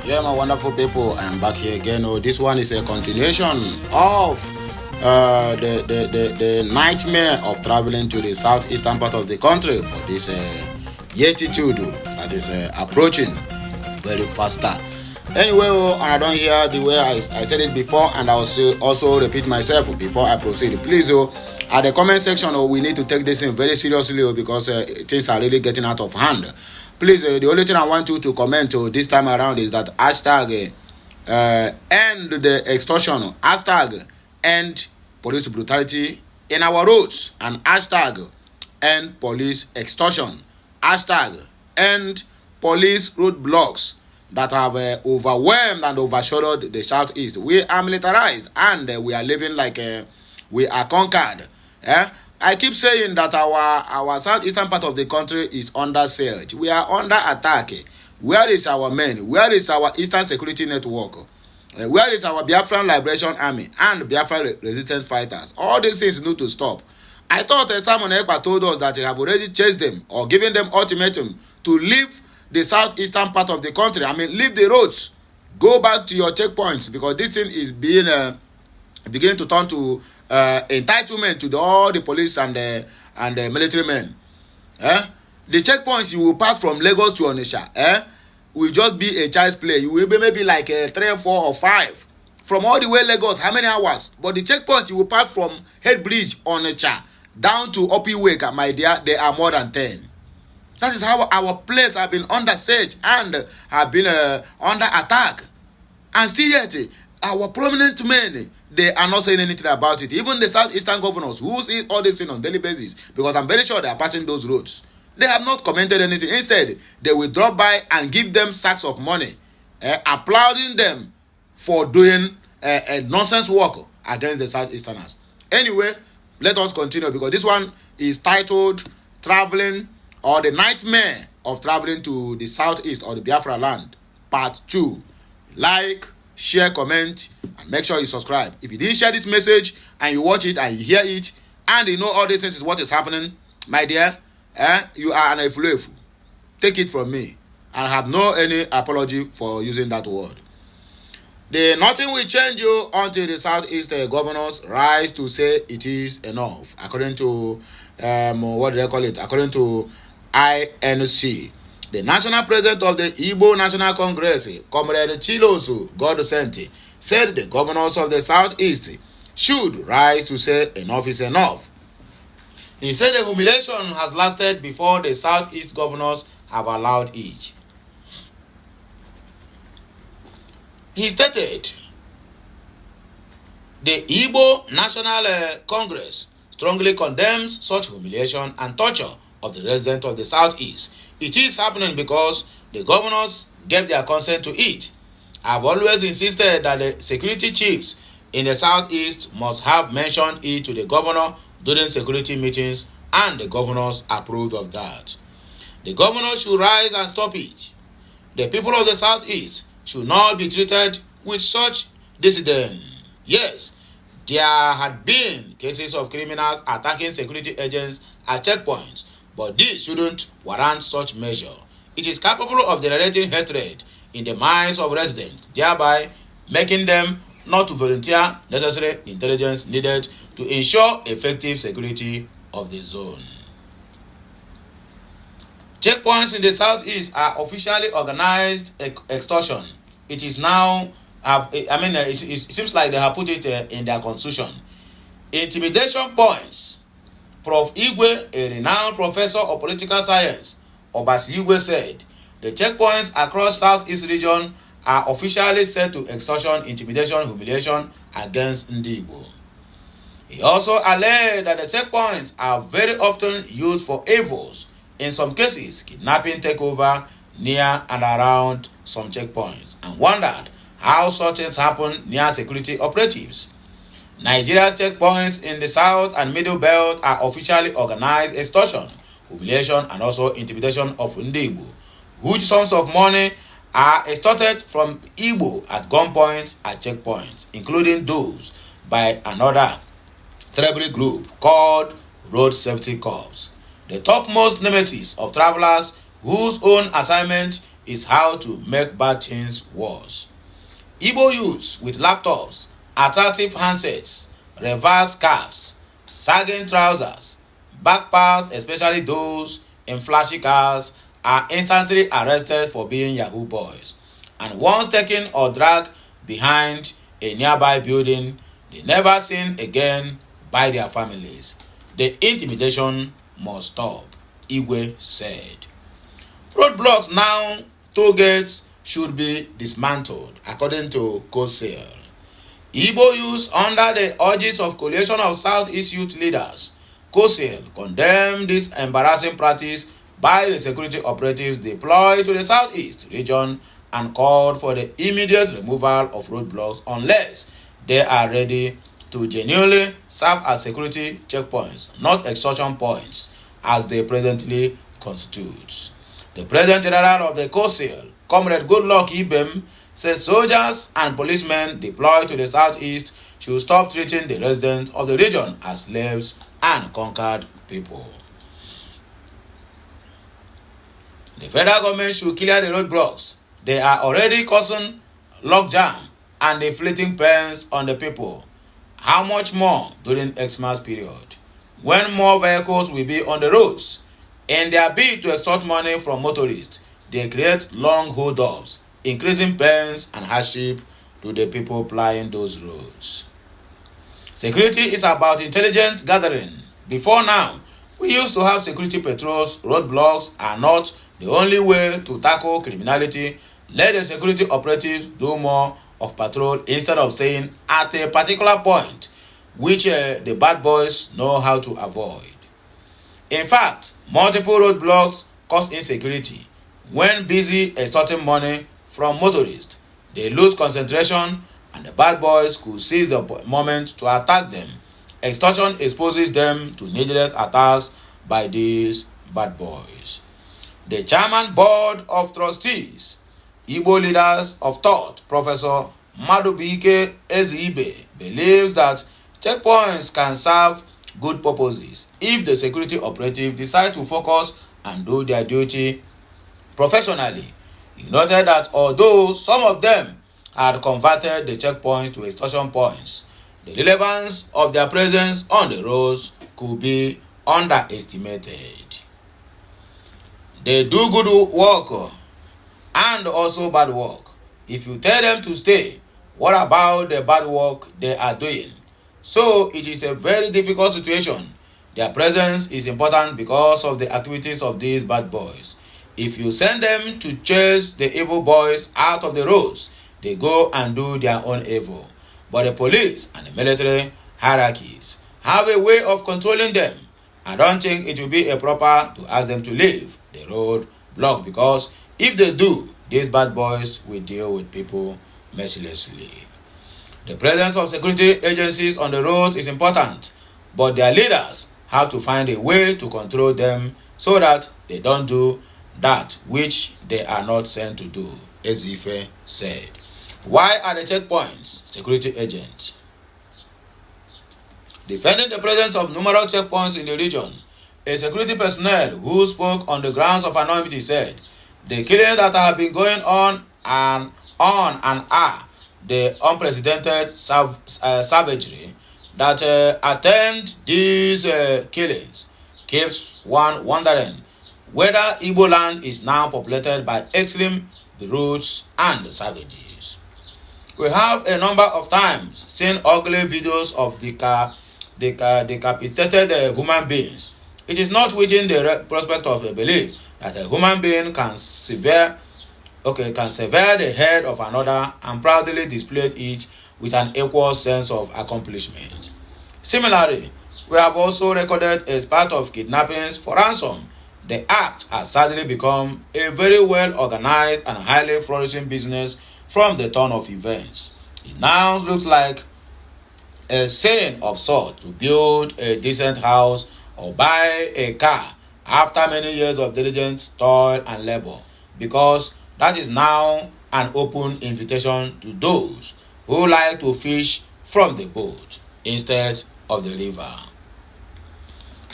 Yeah, my wonderful people, I am back here again. Oh, this one is a continuation of the nightmare of traveling to the southeastern part of the country for this yetitude that is approaching very faster. Anyway, and I don't hear the way I said it before, and I will still also repeat myself before I proceed. Please, at the comment section, we need to take this in very seriously because things are really getting out of hand. Please, the only thing I want you to comment this time around is that hashtag end the extortion, hashtag end police brutality in our roads, and hashtag end police extortion, hashtag end police roadblocks that have overwhelmed and overshadowed the southeast. We are militarized and we are living like we are conquered. I keep saying that our southeastern part of the country is under siege. We are under attack. Where is our men? Where is our Eastern Security Network? Where is our Biafran Liberation Army and Biafran resistance fighters? All these things need to stop. I thought Simon Ekpa told us that they have already chased them or given them ultimatum to leave the southeastern part of the country. I mean, leave the roads. Go back to your checkpoints because this thing is beginning to turn to entitlement to all the police and the military men. The checkpoints you will pass from Lagos to Onitsha will just be a child's play. You will be maybe like 3, 4, or 5 from all the way Lagos. How many hours? But the checkpoints you will pass from Head Bridge Onitsha down to Opiweka, my dear, they are more than 10. That is how our place have been under siege and have been under attack. And still yet, our prominent men, they are not saying anything about it. Even the southeastern governors who see all this thing on daily basis, because I'm very sure they are passing those roads, they have not commented anything. Instead, they will drop by and give them sacks of money, applauding them for doing nonsense work against the southeasterners. Anyway, let us continue because this one is titled Traveling or the Nightmare of Traveling to the Southeast or the Biafra Land, Part 2. Like, share, comment, and make sure you subscribe. If you didn't share this message and you watch it and you hear it and you know all these things is what is happening, my dear, you are an efulefu. Take it from me. And have no any apology for using that word. Nothing will change you until the southeast governors rise to say it is enough. According to what do they call it? According to INC. The national president of the Igbo National Congress, Comrade Chiloso Godosenti, said the governors of the southeast should rise to say enough is enough. He said the humiliation has lasted before the southeast governors have allowed it. He stated, the Igbo National Congress strongly condemns such humiliation and torture of the residents of the southeast. It is happening because the governors gave their consent to it. I have always insisted that the security chiefs in the southeast must have mentioned it to the governor during security meetings, and the governors approved of that. The governors should rise and stop it. The people of the southeast should not be treated with such disdain. Yes, there had been cases of criminals attacking security agents at checkpoints, but this shouldn't warrant such measure. It is capable of generating hatred in the minds of residents, thereby making them not to volunteer necessary intelligence needed to ensure effective security of the zone. Checkpoints in the southeast are officially organized extortion. It is now, it seems like they have put it in their constitution. Intimidation points. Prof. Igwe, a renowned professor of political science, Obasi Igwe, said the checkpoints across Southeast region are officially set to extortion, intimidation, humiliation against Ndigbo. He also alleged that the checkpoints are very often used for evils, in some cases kidnapping takeover near and around some checkpoints, and wondered how such things happen near security operatives. Nigeria's checkpoints in the South and Middle Belt are officially organized extortion, humiliation, and also intimidation of Ndigbo. Huge sums of money are extorted from Igbo at gunpoint at checkpoints, including those by another tribal group called Road Safety Corps, the topmost nemesis of travelers whose own assignment is how to make bad things worse. Igbo youths with laptops, attractive handsets, reverse caps, sagging trousers, backpacks, especially those in flashy cars, are instantly arrested for being Yahoo boys, and once taken or dragged behind a nearby building, they never seen again by their families. The intimidation must stop, Igwe said. Roadblocks now, toll gates should be dismantled, according to COSAIL. Igbo youths, under the urges of Coalition of Southeast Youth Leaders, COSAIL, condemned this embarrassing practice by the security operatives deployed to the Southeast region and called for the immediate removal of roadblocks unless they are ready to genuinely serve as security checkpoints, not extortion points, as they presently constitute. The President General of the COSAIL, Comrade Goodluck Ibem, said soldiers and policemen deployed to the Southeast should stop treating the residents of the region as slaves and conquered people. The federal government should clear the roadblocks. They are already causing logjam and inflicting pains on the people. How much more during XMAS period, when more vehicles will be on the roads? In their bid to extort money from motorists, they create long hold-ups, increasing pains and hardship to the people plying those roads. Security is about intelligence gathering. Before now, we used to have security patrols. Roadblocks are not the only way to tackle criminality. Let the security operatives do more of patrol instead of staying at a particular point, which the bad boys know how to avoid. In fact, multiple roadblocks cause insecurity. When busy extorting money from motorists, they lose concentration and the bad boys could seize the moment to attack them. Extortion exposes them to needless attacks by these bad boys. The Chairman Board of Trustees, Igbo Leaders of Thought, Professor Madubike Ezibe, believes that checkpoints can serve good purposes if the security operative decide to focus and do their duty professionally. He noted that although some of them had converted the checkpoints to extortion points, the relevance of their presence on the roads could be underestimated. They do good work and also bad work. If you tell them to stay, what about the bad work they are doing? So it is a very difficult situation. Their presence is important because of the activities of these bad boys. If you send them to chase the evil boys out of the roads, they go and do their own evil. But the police and the military hierarchies have a way of controlling them. I don't think it will be proper to ask them to leave the road block, because if they do, these bad boys will deal with people mercilessly. The presence of security agencies on the road is important, but their leaders have to find a way to control them so that they don't do that which they are not sent to do, Ezife said. Why are the checkpoints security agents? Defending the presence of numerous checkpoints in the region, a security personnel who spoke on the grounds of anonymity said, the killings that have been going on and are the unprecedented savagery that attend these killings keeps one wondering whether Igbo land is now populated by extreme brutes and savages. We have a number of times seen ugly videos of decapitated human beings. It is not within the prospect of a belief that a human being can sever the head of another and proudly display it with an equal sense of accomplishment. Similarly, we have also recorded a spate of kidnappings for ransom. The act has sadly become a very well organized and highly flourishing business from the turn of events. It now looks like a sin of sort to build a decent house or buy a car after many years of diligent toil and labor, because that is now an open invitation to those who like to fish from the boat instead of the river.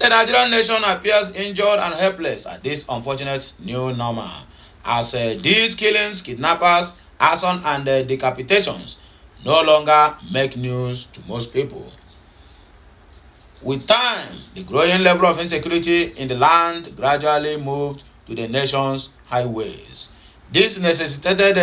The Nigerian nation appears injured and helpless at this unfortunate new normal, as these killings, kidnappers, arson, and decapitations no longer make news to most people. With time, the growing level of insecurity in the land gradually moved to the nation's highways. This necessitated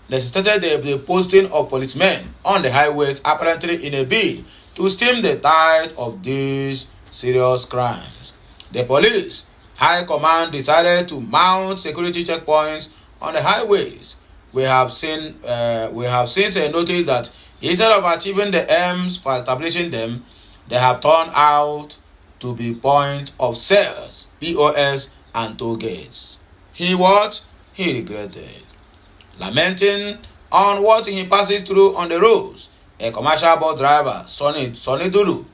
the posting of policemen on the highways, apparently in a bid to stem the tide of these serious crimes. The police high command decided to mount security checkpoints on the highways. We have since noticed that instead of achieving the aims for establishing them, they have turned out to be points of sales, POS, and toll gates. He regretted. Lamenting on what he passes through on the roads, a commercial bus driver, Sonny Dulu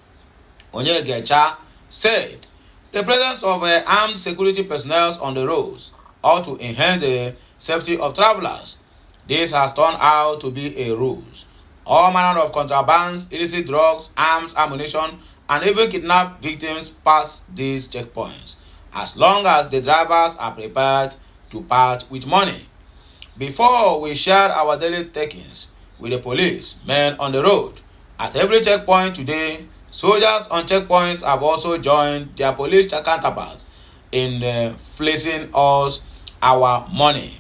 Onyegecha, said, the presence of armed security personnel on the roads ought to enhance the safety of travelers. This has turned out to be a ruse. All manner of contrabands, illicit drugs, arms, ammunition, and even kidnapped victims pass these checkpoints, as long as the drivers are prepared to part with money. Before we share our daily takings with the police men on the road, at every checkpoint today, soldiers on checkpoints have also joined their police counterparts in fleecing us our money.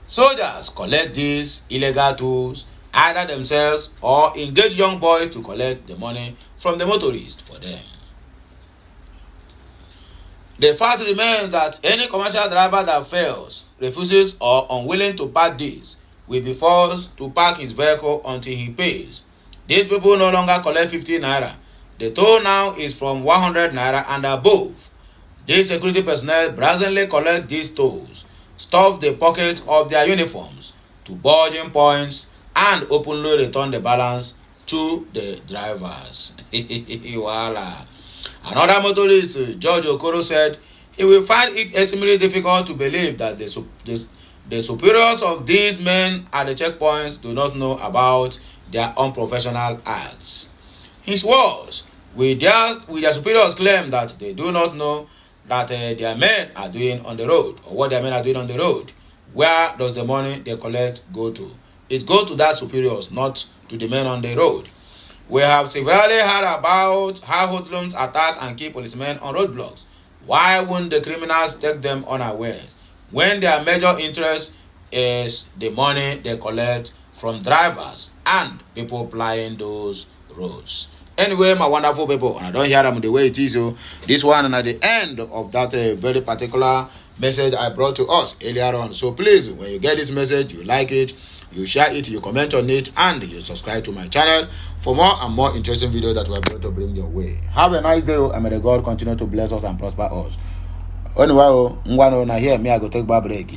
Soldiers collect these illegal tools either themselves or engage young boys to collect the money from the motorists for them. The fact remains that any commercial driver that fails, refuses, or unwilling to park this will be forced to park his vehicle until he pays. These people no longer collect 50 naira. The toll now is from 100 naira and above. These security personnel brazenly collect these tolls, stuff the pockets of their uniforms to boarding points, and openly return the balance to the drivers. Voila. Another motorist, George Okoro, said he will find it extremely difficult to believe that the superiors of these men at the checkpoints do not know about their unprofessional acts. His words, with their superiors claim that they do not know that their men are doing on the road, or what their men are doing on the road. Where does the money they collect go to? It goes to their superiors, not to the men on the road. We have severely heard about how hoodlums attack and kill policemen on roadblocks. Why wouldn't the criminals take them unawares when their major interest is the money they collect from drivers and people plying those roads? Anyway, my wonderful people, and I don't hear them the way it is. So this one and at the end of that very particular message I brought to us earlier on. So please, when you get this message, you like it, you share it, you comment on it, and you subscribe to my channel for more and more interesting videos that we're going to bring your way. Have a nice day, and may the God continue to bless us and prosper us. Anyway, I go take a break.